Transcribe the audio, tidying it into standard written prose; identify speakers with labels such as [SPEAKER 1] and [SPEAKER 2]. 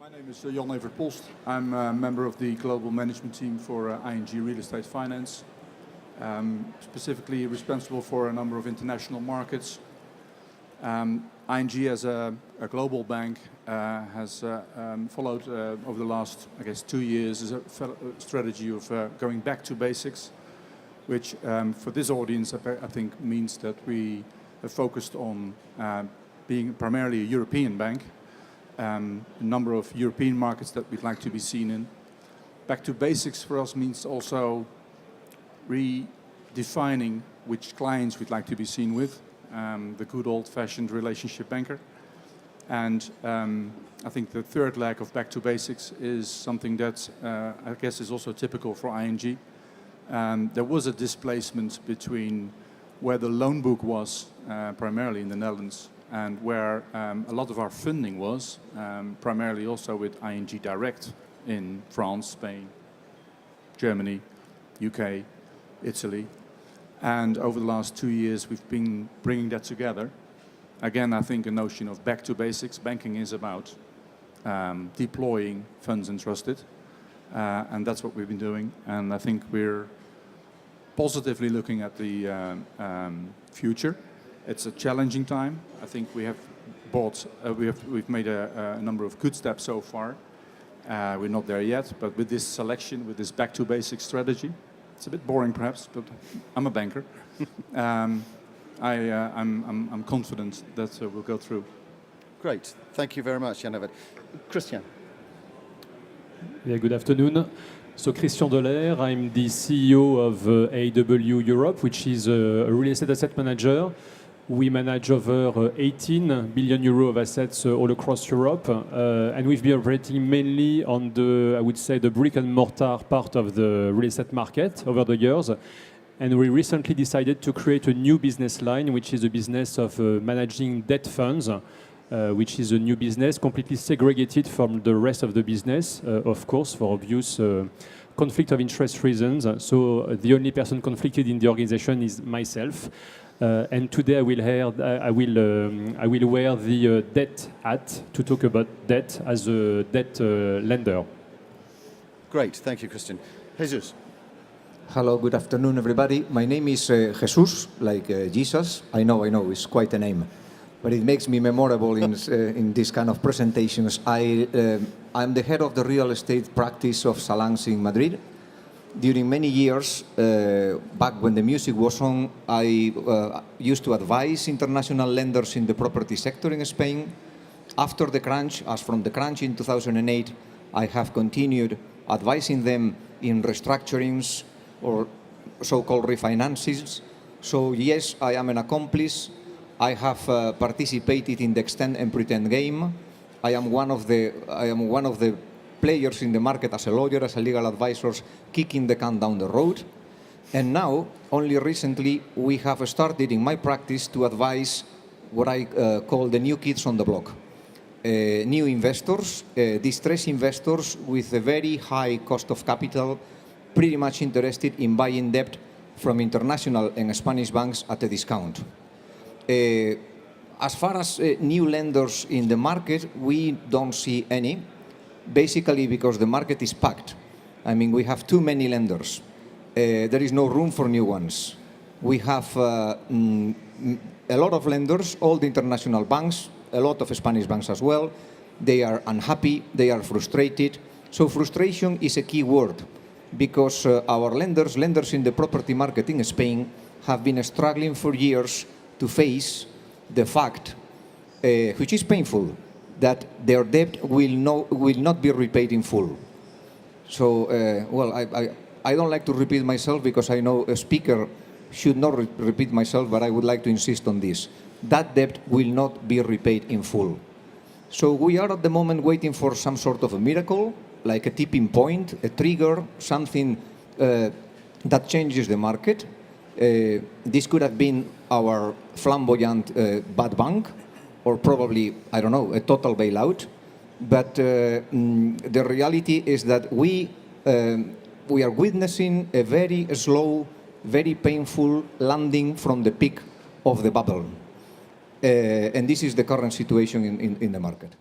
[SPEAKER 1] My name is Jan-Evert. I'm a member of the global management team for ING Real Estate Finance, specifically responsible for a number of international markets. ING as a global bank has followed over the last, 2 years is a strategy of going back to basics, which for this audience I think means that we have focused on being primarily a European bank. A number of European markets that we'd like to be seen in. Back to basics for us means also redefining which clients we'd like to be seen with, the good old-fashioned relationship banker. And I think the third leg of back to basics is something that I guess is also typical for ING. There was a displacement between where the loan book was, primarily in the Netherlands, and where a lot of our funding was, primarily also with ING Direct in France, Spain, Germany, UK, Italy. And over the last 2 years, we've been bringing that together. Again, I think a notion of back to basics. Banking is about deploying funds entrusted, and that's what we've been doing. And I think we're positively looking at the future. It's a challenging time. I think we have we've made a number of good steps so far. We're not there yet, but with this selection, with this back to basics strategy, it's a bit boring perhaps, but I'm a banker. I'm confident that we'll go through.
[SPEAKER 2] Great, thank you very much, Jan-Evert. Christian.
[SPEAKER 3] Yeah, good afternoon. So Christian Delaire, I'm the CEO of AW Europe, which is a real estate asset manager. We manage over 18 billion euro of assets all across Europe, and we've been operating mainly on the, I would say, the brick and mortar part of the real estate market over the years. And we recently decided to create a new business line, which is a business of managing debt funds, which is a new business completely segregated from the rest of the business, of course, for obvious conflict of interest reasons. So the only person conflicted in the organization is myself. And today I will wear the debt hat to talk about debt as a debt lender.
[SPEAKER 2] Great, thank you, Christian. Jesus.
[SPEAKER 4] Hello, good afternoon, everybody. My name is Jesus, like Jesus. I know, it's quite a name, but it makes me memorable in this kind of presentations. I'm the head of the real estate practice of Salans in Madrid. During many years, back when the music was on, I used to advise international lenders in the property sector in Spain. After the crunch, as from the crunch in 2008, I have continued advising them in restructurings or so-called refinances. So yes, I am an accomplice. I have participated in the extend and pretend game. I am one of the players in the market as a lawyer, as a legal advisor, kicking the can down the road. And now, only recently, we have started in my practice to advise what I call the new kids on the block. New investors, distressed investors with a very high cost of capital, pretty much interested in buying debt from international and Spanish banks at a discount. As far as new lenders in the market, we don't see any. Basically because the market is packed. I mean, we have too many lenders. There is no room for new ones. We have a lot of lenders, all the international banks, a lot of Spanish banks as well. They are unhappy, they are frustrated. So frustration is a key word because our lenders in the property market in Spain have been struggling for years to face the fact, which is painful, that their debt will not be repaid in full. So, I don't like to repeat myself because I know a speaker should not repeat myself, but I would like to insist on this. That debt will not be repaid in full. So we are at the moment waiting for some sort of a miracle, like a tipping point, a trigger, something that changes the market. This could have been our flamboyant bad bank, or probably, I don't know, a total bailout. But the reality is that we are witnessing a very slow, very painful landing from the peak of the bubble. And this is the current situation in the market.